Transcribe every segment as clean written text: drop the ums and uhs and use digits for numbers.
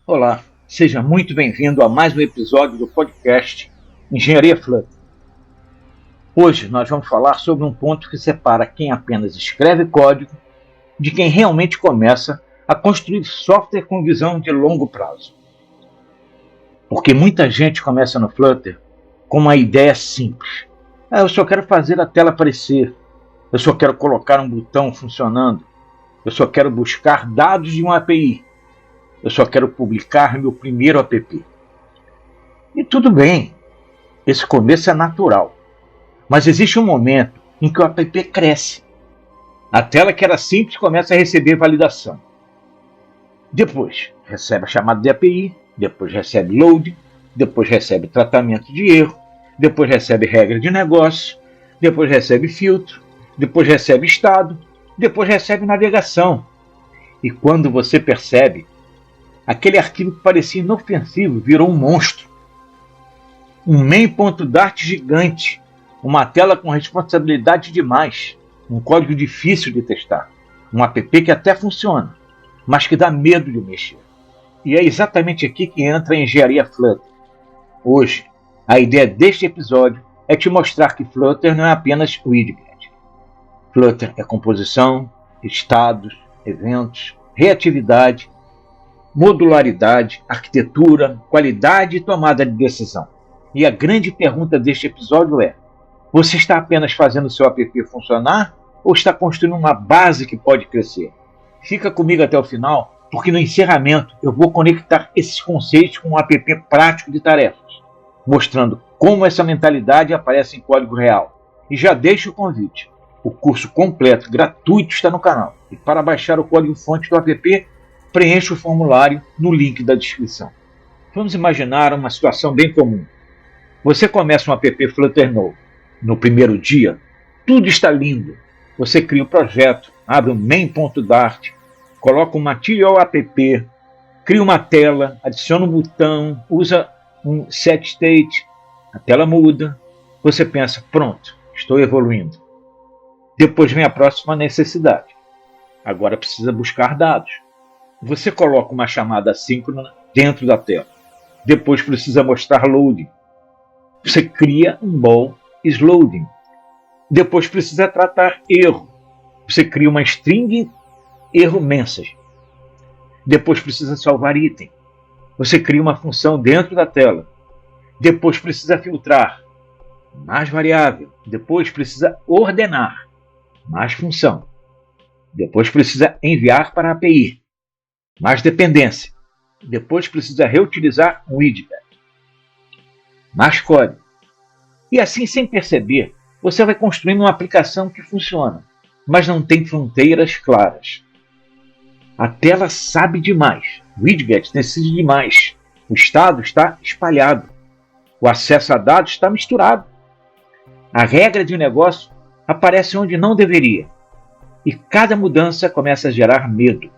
Olá, seja muito bem-vindo a mais um episódio do podcast Engenharia Flutter. Hoje nós vamos falar sobre um ponto que separa quem apenas escreve código de quem realmente começa a construir software com visão de longo prazo. Porque muita gente começa no Flutter com uma ideia simples. Eu só quero fazer a tela aparecer, eu só quero colocar um botão funcionando, eu só quero buscar dados de uma API. Eu só quero publicar meu primeiro app. E tudo bem, esse começo é natural. Mas existe um momento em que o app cresce. A tela que era simples começa a receber validação. Depois recebe a chamada de API, depois recebe load, depois recebe tratamento de erro, depois recebe regra de negócio, depois recebe filtro, depois recebe estado, depois recebe navegação. E quando você percebe, aquele arquivo que parecia inofensivo virou um monstro. Um main.dart gigante, uma tela com responsabilidade demais, um código difícil de testar, um app que até funciona, mas que dá medo de mexer. E é exatamente aqui que entra a engenharia Flutter. Hoje, a ideia deste episódio é te mostrar que Flutter não é apenas widget. Flutter é composição, estados, eventos, reatividade, modularidade, arquitetura, qualidade e tomada de decisão. E a grande pergunta deste episódio é: você está apenas fazendo o seu app funcionar ou está construindo uma base que pode crescer? Fica comigo até o final, porque no encerramento eu vou conectar esses conceitos com um app prático de tarefas, mostrando como essa mentalidade aparece em código real. E já deixo o convite: o curso completo, gratuito, está no canal. E para baixar o código-fonte do app, preencha o formulário no link da descrição. Vamos imaginar uma situação bem comum. Você começa um app Flutter novo. No primeiro dia, tudo está lindo. Você cria o projeto, abre um main.dart, coloca um material app, cria uma tela, adiciona um botão, usa um set state, a tela muda. Você pensa, pronto, estou evoluindo. Depois vem a próxima necessidade. Agora precisa buscar dados. Você coloca uma chamada assíncrona dentro da tela. Depois precisa mostrar loading. Você cria um ball loading. Depois precisa tratar erro. Você cria uma string erro message. Depois precisa salvar item. Você cria uma função dentro da tela. Depois precisa filtrar. Mais variável. Depois precisa ordenar. Mais função. Depois precisa enviar para a API. Mais dependência. Depois precisa reutilizar um widget. Mais código. E assim, sem perceber, você vai construindo uma aplicação que funciona, mas não tem fronteiras claras. A tela sabe demais. O widget decide demais. O estado está espalhado. O acesso a dados está misturado. A regra de negócio aparece onde não deveria. E cada mudança começa a gerar medo.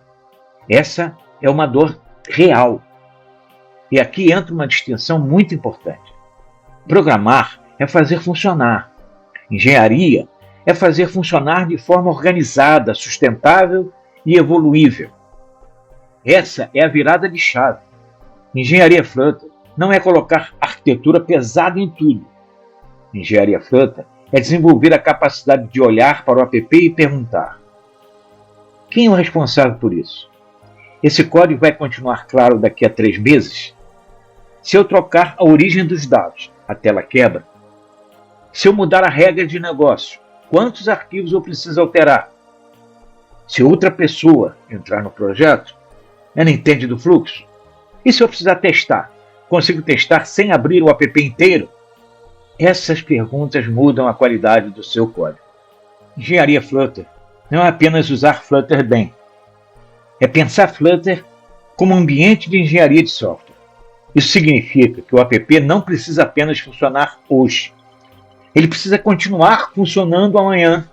Essa é uma dor real. E aqui entra uma distinção muito importante. Programar é fazer funcionar. Engenharia é fazer funcionar de forma organizada, sustentável e evoluível. Essa é a virada de chave. Engenharia Flutter não é colocar arquitetura pesada em tudo. Engenharia Flutter é desenvolver a capacidade de olhar para o app e perguntar: quem é o responsável por isso? Esse código vai continuar claro daqui a 3 meses? Se eu trocar a origem dos dados, a tela quebra? Se eu mudar a regra de negócio, quantos arquivos eu preciso alterar? Se outra pessoa entrar no projeto, ela entende do fluxo? E se eu precisar testar, consigo testar sem abrir o app inteiro? Essas perguntas mudam a qualidade do seu código. Engenharia Flutter não é apenas usar Flutter bem. É pensar Flutter como um ambiente de engenharia de software. Isso significa que o app não precisa apenas funcionar hoje. Ele precisa continuar funcionando amanhã.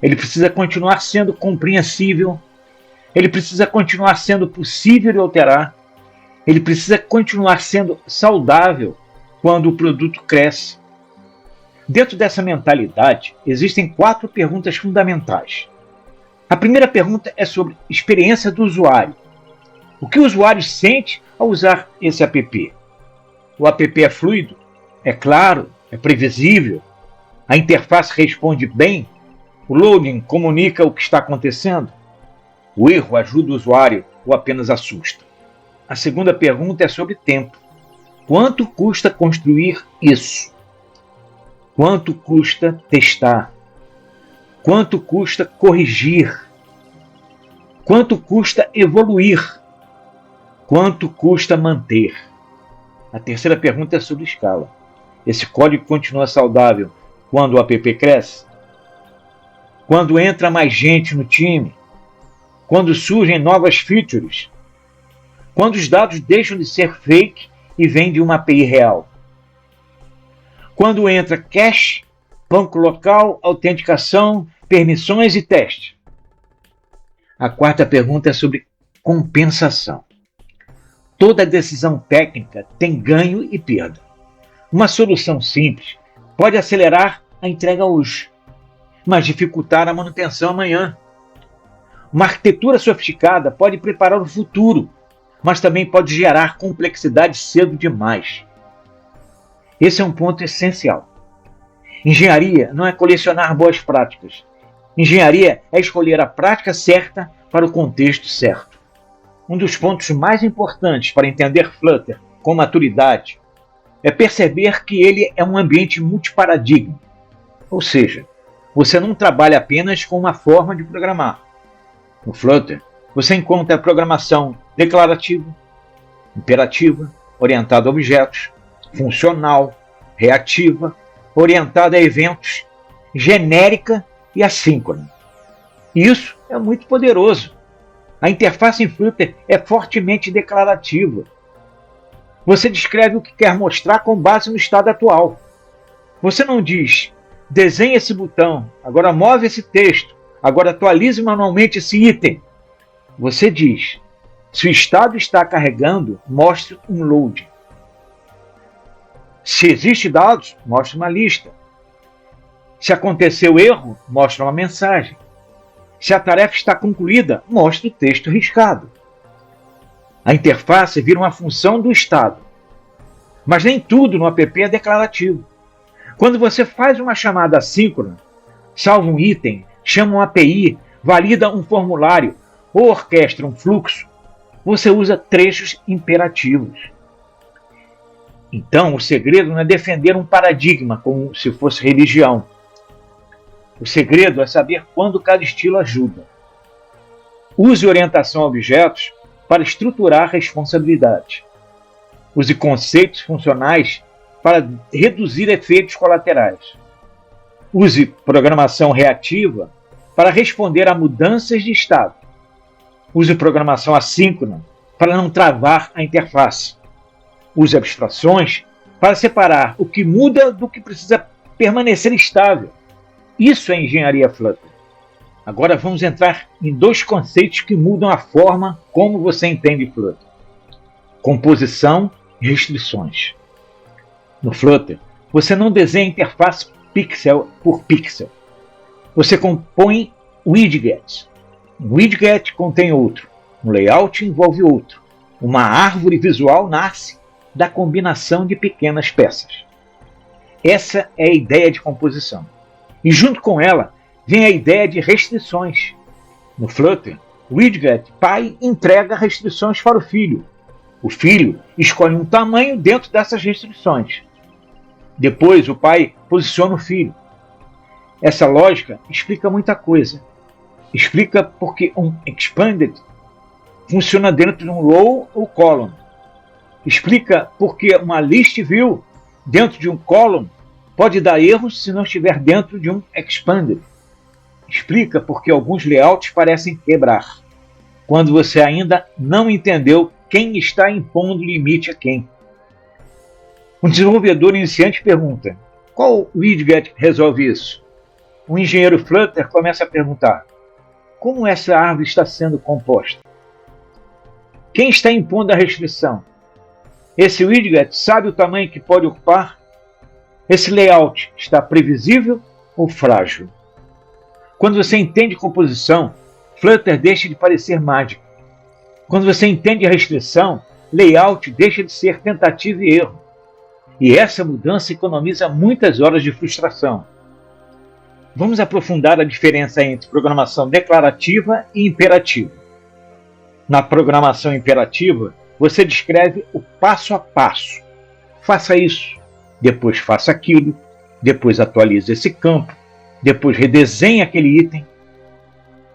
Ele precisa continuar sendo compreensível. Ele precisa continuar sendo possível de alterar. Ele precisa continuar sendo saudável quando o produto cresce. Dentro dessa mentalidade, existem 4 perguntas fundamentais. A primeira pergunta é sobre experiência do usuário. O que o usuário sente ao usar esse app? O app é fluido? É claro? É previsível? A interface responde bem? O loading comunica o que está acontecendo? O erro ajuda o usuário ou apenas assusta? A segunda pergunta é sobre tempo. Quanto custa construir isso? Quanto custa testar? Quanto custa corrigir? Quanto custa evoluir? Quanto custa manter? A terceira pergunta é sobre escala. Esse código continua saudável quando o app cresce? Quando entra mais gente no time? Quando surgem novas features? Quando os dados deixam de ser fake e vêm de uma API real? Quando entra cache, banco local, autenticação, permissões e teste? A quarta pergunta é sobre compensação. Toda decisão técnica tem ganho e perda. Uma solução simples pode acelerar a entrega hoje, mas dificultar a manutenção amanhã. Uma arquitetura sofisticada pode preparar o futuro, mas também pode gerar complexidade cedo demais. Esse é um ponto essencial. Engenharia não é colecionar boas práticas. Engenharia é escolher a prática certa para o contexto certo. Um dos pontos mais importantes para entender Flutter com maturidade é perceber que ele é um ambiente multiparadigma. Ou seja, você não trabalha apenas com uma forma de programar. No Flutter, você encontra a programação declarativa, imperativa, orientada a objetos, funcional, reativa, orientada a eventos, genérica e assíncrona. Isso é muito poderoso. A interface em Flutter é fortemente declarativa. Você descreve o que quer mostrar com base no estado atual. Você não diz, desenhe esse botão, agora move esse texto, agora atualize manualmente esse item. Você diz, se o estado está carregando, mostre um load. Se existe dados, mostre uma lista. Se aconteceu erro, mostre uma mensagem. Se a tarefa está concluída, mostre o texto riscado. A interface vira uma função do estado. Mas nem tudo no app é declarativo. Quando você faz uma chamada assíncrona, salva um item, chama uma API, valida um formulário ou orquestra um fluxo, você usa trechos imperativos. Então, o segredo não é defender um paradigma como se fosse religião. O segredo é saber quando cada estilo ajuda. Use orientação a objetos para estruturar responsabilidade. Use conceitos funcionais para reduzir efeitos colaterais. Use programação reativa para responder a mudanças de estado. Use programação assíncrona para não travar a interface. Use abstrações para separar o que muda do que precisa permanecer estável. Isso é engenharia Flutter. Agora vamos entrar em dois conceitos que mudam a forma como você entende Flutter: composição e restrições. No Flutter, você não desenha a interface pixel por pixel. Você compõe widgets. Um widget contém outro. Um layout envolve outro. Uma árvore visual nasce da combinação de pequenas peças. Essa é a ideia de composição. E junto com ela vem a ideia de restrições. No Flutter, o widget pai entrega restrições para o filho. O filho escolhe um tamanho dentro dessas restrições. Depois o pai posiciona o filho. Essa lógica explica muita coisa. Explica porque um expanded funciona dentro de um row ou column. Explica porque uma list view dentro de um column pode dar erros se não estiver dentro de um expanded. Explica porque alguns layouts parecem quebrar, quando você ainda não entendeu quem está impondo limite a quem. Um desenvolvedor iniciante pergunta, qual widget resolve isso? Um engenheiro Flutter começa a perguntar, como essa árvore está sendo composta? Quem está impondo a restrição? Esse widget sabe o tamanho que pode ocupar? Esse layout está previsível ou frágil? Quando você entende composição, Flutter deixa de parecer mágico. Quando você entende a restrição, layout deixa de ser tentativa e erro. E essa mudança economiza muitas horas de frustração. Vamos aprofundar a diferença entre programação declarativa e imperativa. Na programação imperativa, você descreve o passo a passo. Faça isso, depois faça aquilo, depois atualize esse campo, depois redesenhe aquele item.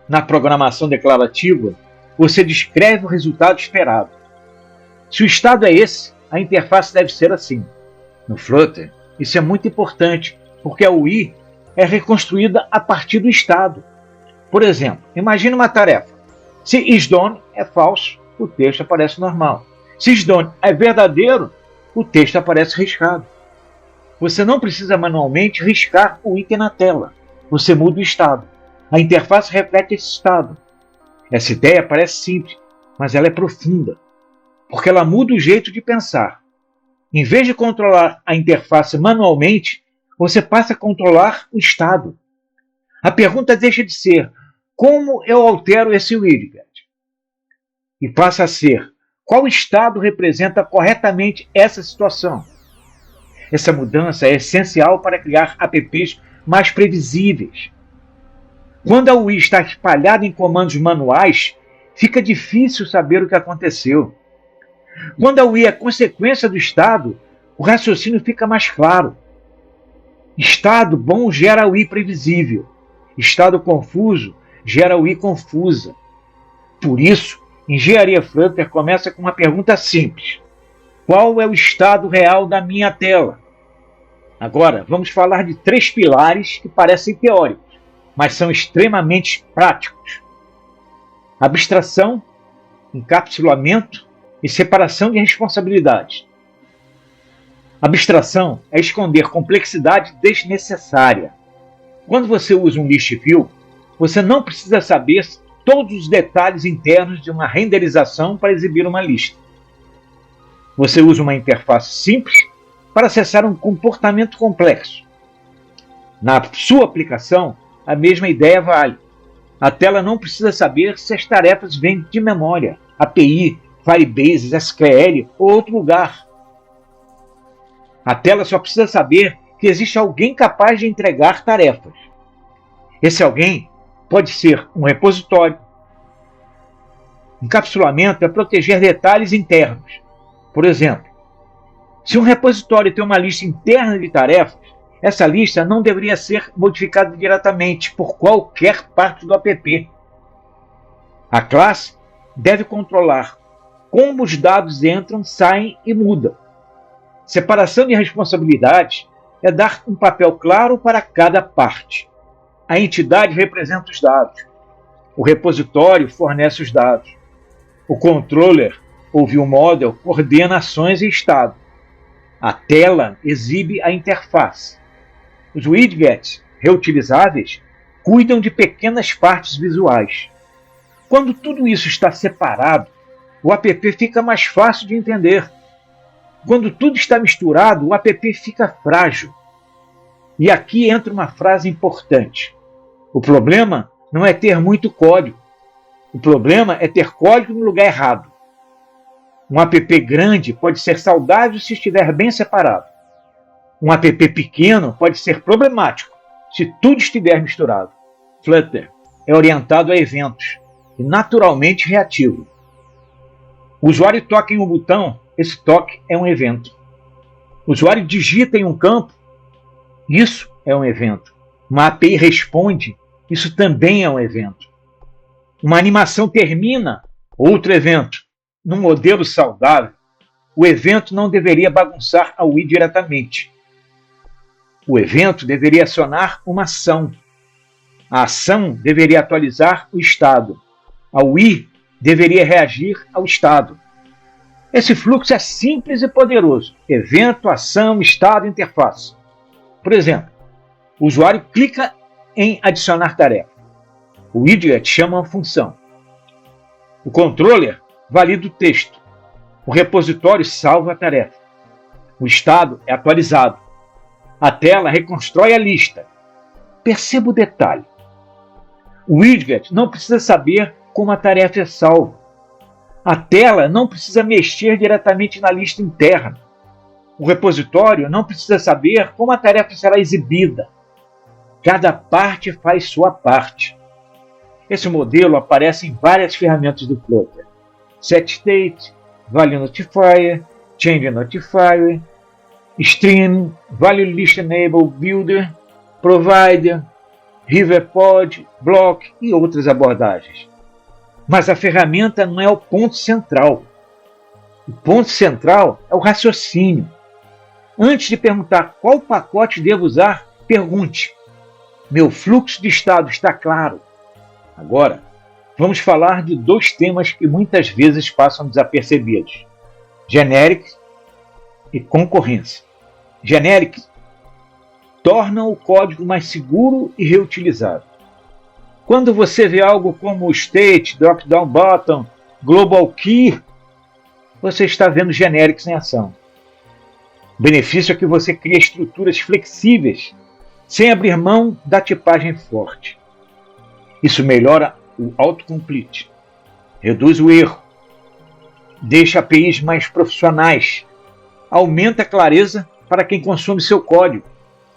Na programação declarativa, você descreve o resultado esperado. Se o estado é esse, a interface deve ser assim. No Flutter, isso é muito importante, porque a UI é reconstruída a partir do estado. Por exemplo, imagine uma tarefa. Se isDone é falso, o texto aparece normal. Se isDone é verdadeiro, o texto aparece riscado. Você não precisa manualmente riscar o item na tela. Você muda o estado. A interface reflete esse estado. Essa ideia parece simples, mas ela é profunda, porque ela muda o jeito de pensar. Em vez de controlar a interface manualmente, você passa a controlar o estado. A pergunta deixa de ser como eu altero esse widget? E passa a ser qual estado representa corretamente essa situação. Essa mudança é essencial para criar apps mais previsíveis. Quando a UI está espalhada em comandos manuais, fica difícil saber o que aconteceu. Quando a UI é consequência do estado, o raciocínio fica mais claro. Estado bom gera UI previsível. Estado confuso gera UI confusa. Por isso, Engenharia Flutter começa com uma pergunta simples. Qual é o estado real da minha tela? Agora, vamos falar de 3 pilares que parecem teóricos, mas são extremamente práticos. Abstração, encapsulamento e separação de responsabilidades. Abstração é esconder complexidade desnecessária. Quando você usa um list view, você não precisa saber todos os detalhes internos de uma renderização para exibir uma lista. Você usa uma interface simples para acessar um comportamento complexo. Na sua aplicação, a mesma ideia vale. A tela não precisa saber se as tarefas vêm de memória, API, Firebase, SQL ou outro lugar. A tela só precisa saber que existe alguém capaz de entregar tarefas. Esse alguém pode ser um repositório. Encapsulamento é proteger detalhes internos. Por exemplo, se um repositório tem uma lista interna de tarefas, essa lista não deveria ser modificada diretamente por qualquer parte do app. A classe deve controlar como os dados entram, saem e mudam. Separação de responsabilidades é dar um papel claro para cada parte. A entidade representa os dados. O repositório fornece os dados. O controller ou viewModel coordena ações e estado. A tela exibe a interface. Os widgets reutilizáveis cuidam de pequenas partes visuais. Quando tudo isso está separado, o app fica mais fácil de entender. Quando tudo está misturado, o app fica frágil. E aqui entra uma frase importante. O problema não é ter muito código. O problema é ter código no lugar errado. Um app grande pode ser saudável se estiver bem separado. Um app pequeno pode ser problemático se tudo estiver misturado. Flutter é orientado a eventos e naturalmente reativo. O usuário toca em um botão, esse toque é um evento. O usuário digita em um campo, isso é um evento. Uma API responde, isso também é um evento. Uma animação termina, outro evento. Num modelo saudável, o evento não deveria bagunçar a UI diretamente. O evento deveria acionar uma ação. A ação deveria atualizar o estado. A UI deveria reagir ao estado. Esse fluxo é simples e poderoso. Evento, ação, estado, interface. Por exemplo, o usuário clica em adicionar tarefa. O widget chama uma função. O controller valida o texto. O repositório salva a tarefa. O estado é atualizado. A tela reconstrói a lista. Perceba o detalhe. O widget não precisa saber como a tarefa é salva. A tela não precisa mexer diretamente na lista interna. O repositório não precisa saber como a tarefa será exibida. Cada parte faz sua parte. Esse modelo aparece em várias ferramentas do Flutter. SetState, Value Notifier, Change Notifier, Stream, Value List Enable Builder, Provider, Riverpod, Block e outras abordagens. Mas a ferramenta não é o ponto central. O ponto central é o raciocínio. Antes de perguntar qual pacote devo usar, pergunte: meu fluxo de estado está claro? Agora, vamos falar de dois temas que muitas vezes passam desapercebidos: generics e concorrência. Generics tornam o código mais seguro e reutilizável. Quando você vê algo como state, drop-down button, global key, você está vendo generics em ação. O benefício é que você cria estruturas flexíveis, sem abrir mão da tipagem forte. Isso melhora o autocomplete, reduz o erro, deixa APIs mais profissionais, aumenta a clareza para quem consome seu código.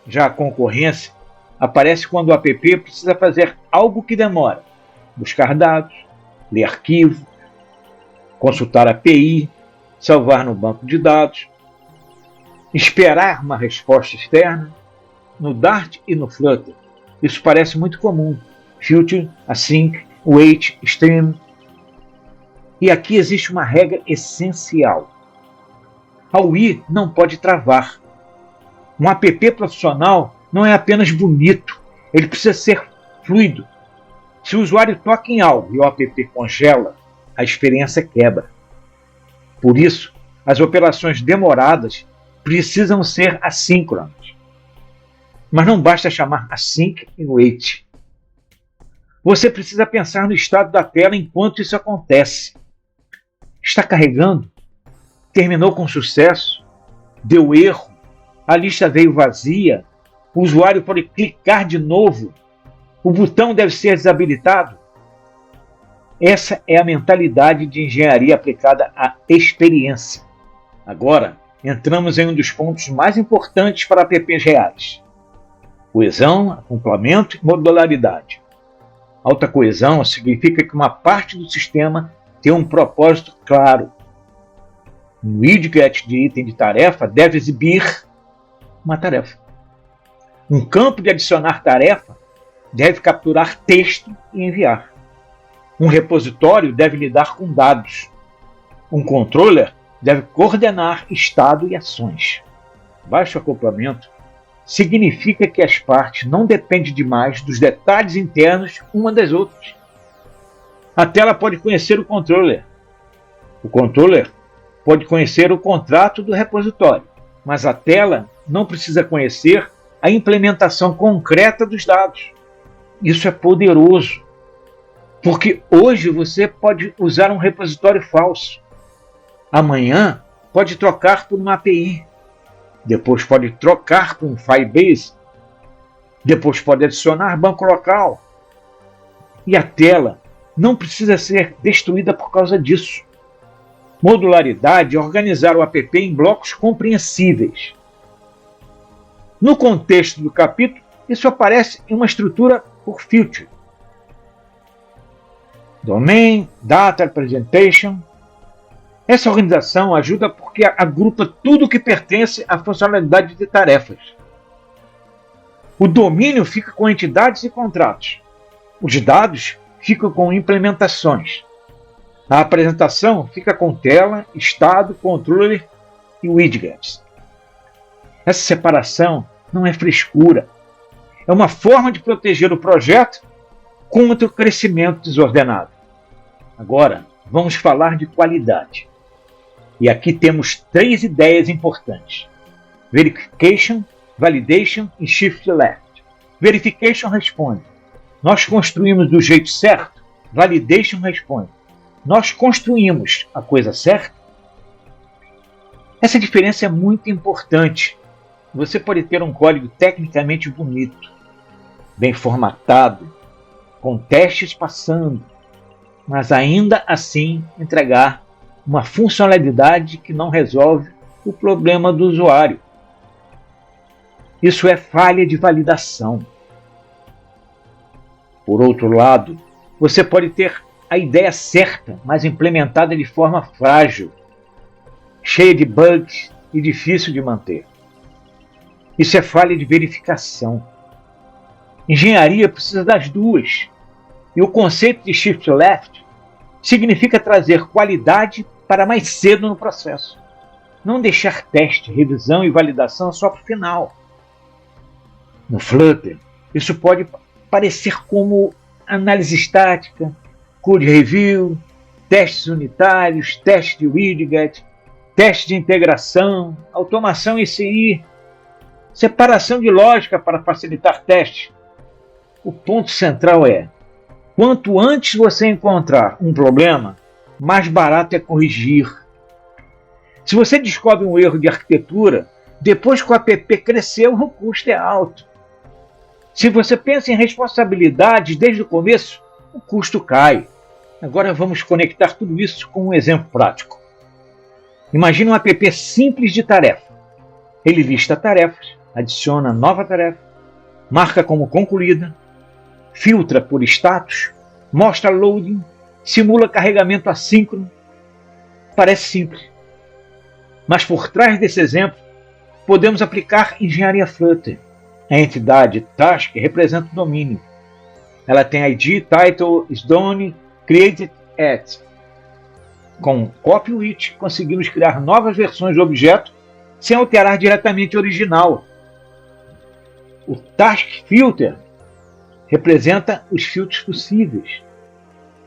Já a concorrência aparece quando o app precisa fazer algo que demora: buscar dados, ler arquivo, consultar API, salvar no banco de dados, esperar uma resposta externa. No Dart e no Flutter, isso parece muito comum: filter, async, wait, stream. E aqui existe uma regra essencial: a UI não pode travar. Um app profissional não é apenas bonito, ele precisa ser fluido. Se o usuário toca em algo e o app congela, a experiência quebra. Por isso, as operações demoradas precisam ser assíncronas. Mas não basta chamar async e wait. Você precisa pensar no estado da tela enquanto isso acontece. Está carregando? Terminou com sucesso? Deu erro? A lista veio vazia? O usuário pode clicar de novo? O botão deve ser desabilitado? Essa é a mentalidade de engenharia aplicada à experiência. Agora, entramos em um dos pontos mais importantes para apps reais: coesão, acoplamento e modularidade. Alta coesão significa que uma parte do sistema tem um propósito claro. Um widget de item de tarefa deve exibir uma tarefa. Um campo de adicionar tarefa deve capturar texto e enviar. Um repositório deve lidar com dados. Um controller deve coordenar estado e ações. Baixo acoplamento significa que as partes não dependem demais dos detalhes internos uma das outras. A tela pode conhecer o controller. O controller pode conhecer o contrato do repositório, mas a tela não precisa conhecer a implementação concreta dos dados. Isso é poderoso, porque hoje você pode usar um repositório falso. Amanhã pode trocar por uma API. Depois pode trocar por um Firebase. Depois pode adicionar banco local. E a tela não precisa ser destruída por causa disso. Modularidade é organizar o app em blocos compreensíveis. No contexto do capítulo, isso aparece em uma estrutura por filter. Domain, Data, Presentation. Essa organização ajuda porque agrupa tudo o que pertence à funcionalidade de tarefas. O domínio fica com entidades e contratos. Os dados ficam com implementações. A apresentação fica com tela, estado, controller e widgets. Essa separação não é frescura. É uma forma de proteger o projeto contra o crescimento desordenado. Agora, vamos falar de qualidade. E aqui temos 3 ideias importantes: Verification, Validation e Shift Left. Verification responde: nós construímos do jeito certo. Validation responde: nós construímos a coisa certa. Essa diferença é muito importante. Você pode ter um código tecnicamente bonito, bem formatado, com testes passando, mas ainda assim entregar uma funcionalidade que não resolve o problema do usuário. Isso é falha de validação. Por outro lado, você pode ter a ideia certa, mas implementada de forma frágil, cheia de bugs e difícil de manter. Isso é falha de verificação. Engenharia precisa das duas. E o conceito de shift left significa trazer qualidade para mais cedo no processo. Não deixar teste, revisão e validação só para o final. No Flutter, isso pode parecer como análise estática, code review, testes unitários, testes de widget, teste de integração, automação ICI, separação de lógica para facilitar testes. O ponto central é: quanto antes você encontrar um problema, mais barato é corrigir. Se você descobre um erro de arquitetura, depois que o app cresceu, o custo é alto. Se você pensa em responsabilidades desde o começo, o custo cai. Agora vamos conectar tudo isso com um exemplo prático. Imagine um app simples de tarefa. Ele lista tarefas, adiciona nova tarefa, marca como concluída, filtra por status, mostra loading, simula carregamento assíncrono. Parece simples. Mas por trás desse exemplo, podemos aplicar engenharia Flutter. A entidade task representa o domínio. Ela tem ID, title, sdone, created at. Com copy with, conseguimos criar novas versões do objeto sem alterar diretamente o original. O task filter representa os filtros possíveis.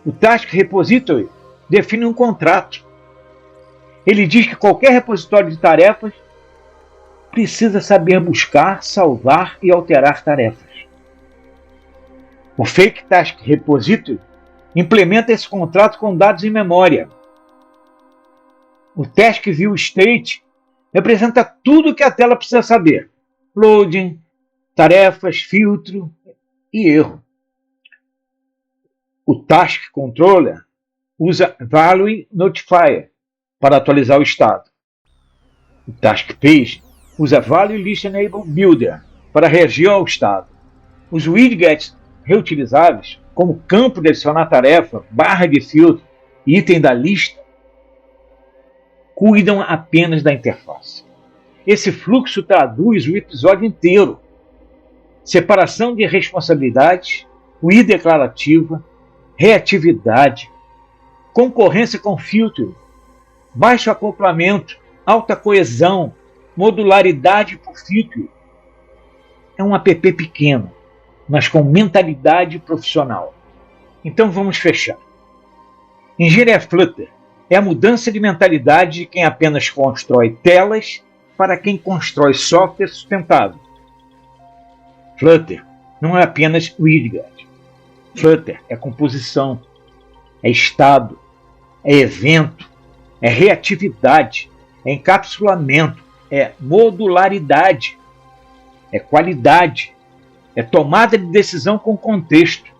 O task repository define um contrato. Ele diz que qualquer repositório de tarefas precisa saber buscar, salvar e alterar tarefas. O Fake Task Repository implementa esse contrato com dados em memória. O Task View State representa tudo o que a tela precisa saber: loading, tarefas, filtro e erro. O Task Controller usa Value Notifier para atualizar o estado. O Task Page usa Value List Enable Builder para reagir ao estado. Os widgets reutilizáveis, como campo de adicionar tarefa, barra de filtro e item da lista, cuidam apenas da interface. Esse fluxo traduz o episódio inteiro. Separação de responsabilidades, UI declarativa, reatividade, concorrência com filtro, baixo acoplamento, alta coesão, modularidade por filtro. É um app pequeno, mas com mentalidade profissional. Então vamos fechar. Engenharia Flutter é a mudança de mentalidade de quem apenas constrói telas para quem constrói software sustentável. Flutter não é apenas widget. Flutter é composição, é estado, é evento, é reatividade, é encapsulamento, é modularidade, é qualidade, é tomada de decisão com contexto.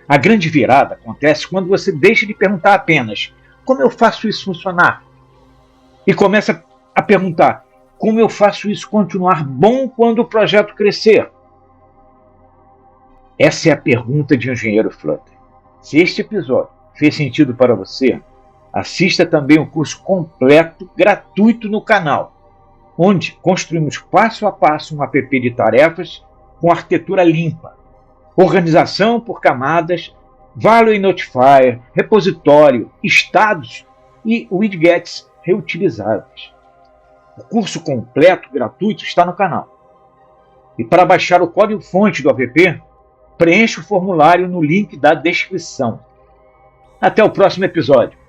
A grande virada acontece quando você deixa de perguntar apenas como eu faço isso funcionar e começa a perguntar como eu faço isso continuar bom quando o projeto crescer. Essa é a pergunta de engenheiro Flutter. Se este episódio fez sentido para você, assista também o curso completo gratuito no canal, onde construímos passo a passo um app de tarefas com arquitetura limpa, organização por camadas, Value Notifier, repositório, estados e widgets reutilizáveis. O curso completo gratuito está no canal. E para baixar o código-fonte do app, preencha o formulário no link da descrição. Até o próximo episódio.